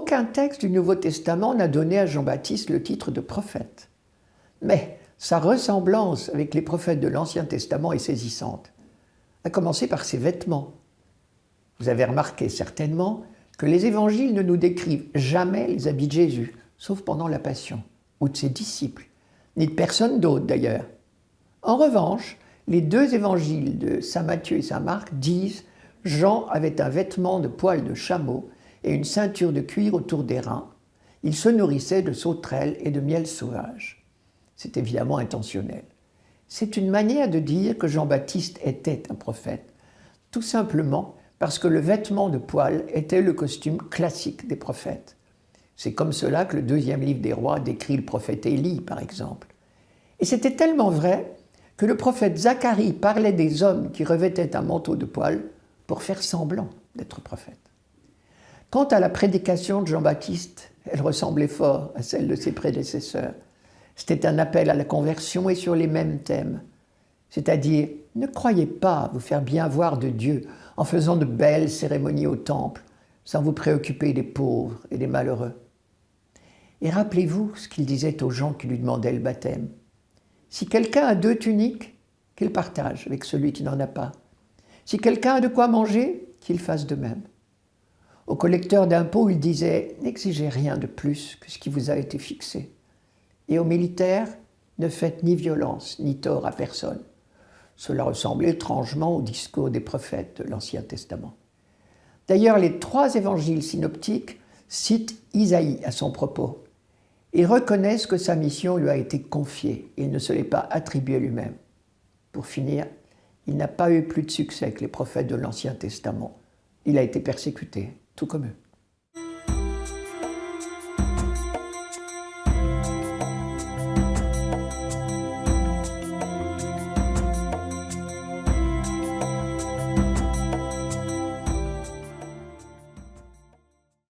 aucun texte du Nouveau Testament n'a donné à Jean-Baptiste le titre de prophète. Mais sa ressemblance avec les prophètes de l'Ancien Testament est saisissante, à commencer par ses vêtements. Vous avez remarqué certainement que les évangiles ne nous décrivent jamais les habits de Jésus, sauf pendant la Passion, ou de ses disciples, ni de personne d'autre d'ailleurs. En revanche, les deux évangiles de saint Matthieu et saint Marc disent « Jean avait un vêtement de poil de chameau et une ceinture de cuir autour des reins. Il se nourrissait de sauterelles et de miel sauvage. » C'est évidemment intentionnel. C'est une manière de dire que Jean-Baptiste était un prophète, tout simplement parce que le vêtement de poil était le costume classique des prophètes. C'est comme cela que le deuxième livre des rois décrit le prophète Élie, par exemple. Et c'était tellement vrai que le prophète Zacharie parlait des hommes qui revêtaient un manteau de poil pour faire semblant d'être prophète. Quant à la prédication de Jean-Baptiste, elle ressemblait fort à celle de ses prédécesseurs. C'était un appel à la conversion et sur les mêmes thèmes. C'est-à-dire, ne croyez pas vous faire bien voir de Dieu en faisant de belles cérémonies au temple, sans vous préoccuper des pauvres et des malheureux. Et rappelez-vous ce qu'il disait aux gens qui lui demandaient le baptême. Si quelqu'un a 2 tuniques, qu'il partage avec celui qui n'en a pas. Si quelqu'un a de quoi manger, qu'il fasse de même. Aux collecteurs d'impôts, il disait « N'exigez rien de plus que ce qui vous a été fixé. » Et aux militaires, ne faites ni violence ni tort à personne. Cela ressemblait étrangement au discours des prophètes de l'Ancien Testament. D'ailleurs, les 3 évangiles synoptiques citent Isaïe à son propos et reconnaissent que sa mission lui a été confiée. Il ne se l'est pas attribuée lui-même. Pour finir, il n'a pas eu plus de succès que les prophètes de l'Ancien Testament. Il a été persécuté, tout comme eux.